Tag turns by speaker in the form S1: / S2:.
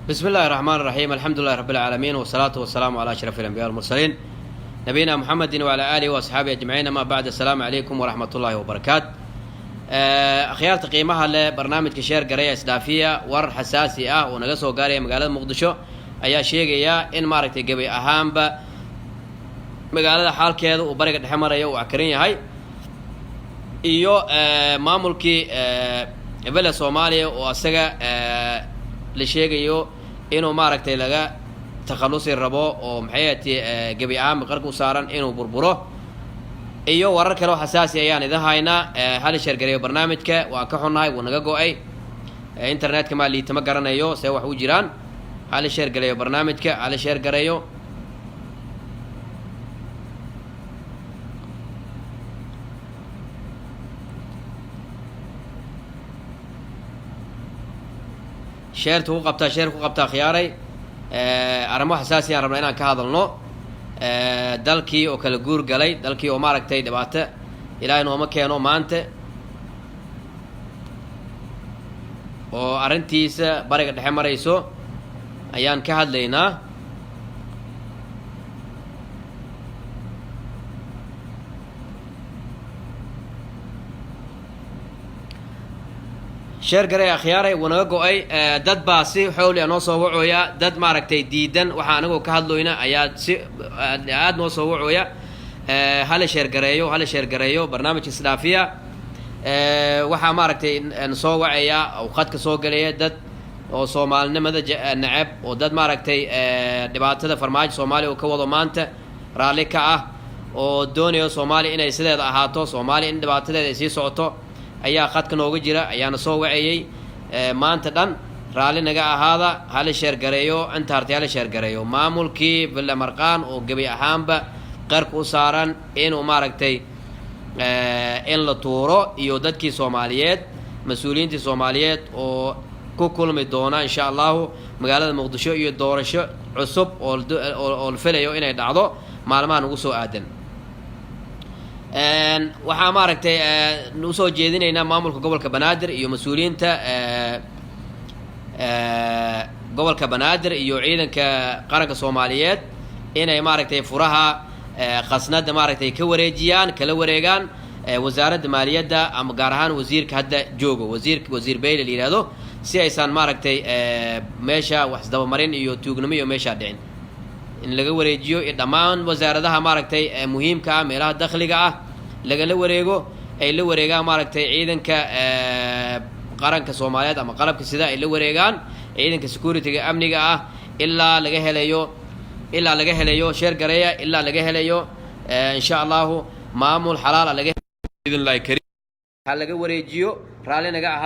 S1: بسم الله الرحمن الرحيم. الحمد لله رب العالمين، والصلاة والسلام على أشرف الأنبياء والمرسلين نبينا محمد وعلى آله وأصحابه أجمعين. ما بعد، السلام عليكم ورحمة الله وبركاته. أخيار تقييمها لبرنامج كشير قرية إسلافية ور حساسي ونقصه قارية مقالة مقدشو أيا شيء إن ماركتي قبي أهم مقالة حال كذا وبركة الحمر أيو وعكرين هاي إيو مامولكي بلا سوماليا وأسجى لشيء إنه ماركتي لقى تخلصي الربو ومحياتي قبي عام بقرقو صارن إنه بربره إيو ورك له حساسية يعني ذا هاينا هالي شرقريو برنامجك وأكحون هاي ونقاقو أي إنترنت كما اللي تمقرن أيو سيوح وجيران هالي شرقريو برنامجك هالي شرقريو شيرتو قبتا شيركو قبتا خياري أرمو حساسية ربنا ka hadalno dalkii oo kala guur galay, dalkii oo maaragtay dhibaato ilaahay nooma keeno maanta oo arintiisa bariga dhexe marayso ayaan ka hadlaynaa. sheer garay akhyaaray wanaga go'ay dad baa si xooli noo soo wacooya, dad maaragtay diidan waxa anagu ka hadlayna ayaa si aad noo soo wacooya. hal sheer gareeyo barnaamijka Islaafiya waxa maaragtay soo wacaya oo qadka soo galaya dad oo Soomaalinimada nacab oo dad maaragtay dhibaatada farmaajo Soomaaliya oo ka wado maanta raali ka ah oo doonayo Soomaaliya inay sideeda ahaato, Soomaaliya in dhibaatadeeda ay sii socoto ayaa qadka nooga jira, ayaana soo wacayay maanta dhan raali naga ahaada. hal sheer gareeyo inta hartay hal sheer gareeyo maamulkii Villa Marqaan oo gabi ahaanba qarku u saaran inuu maaragtay in la tuuro iyo dadkii Soomaaliyeed mas'uuliyiintii Soomaaliyeed oo ku kulmi doona insha Allah magaalada Muqdisho iyo doorasho cusub oo la filayo inay dhacdo maalmahan ugu soo aadan. waxaa maaragtay noo soo jeedinaynaa maamulka gobolka Banaadir iyo mas'uuliyiinta gobolka Banaadir iyo ciidanka qaranka Soomaaliyeed inay maaragtay furaha qasnada maaragtay ka wareejiyaan kala wareegaan wasaaradda maaliyadda ama gaar ahaan wasiirka hadda joogo wasiir Beyle la yiraahdo, si aysan maaragtay meesha wax daba marin iyo tuugnimo iyo meesha dhicin in laga wareejiyo dhammaan wasaaradaha maaragtay muhiimka ah meelaha dakhliga ah laga wareego ay la wareegaan maaragtay ciidanka qaranka Soomaaliyeed ama qalabka sida ay la wareegaan ciidanka security-ga amniga ah ilaa laga helayo sheer gareeya ilaa laga helayo insha Allah maamul xalaal laga idin laga wareejiyo raali naga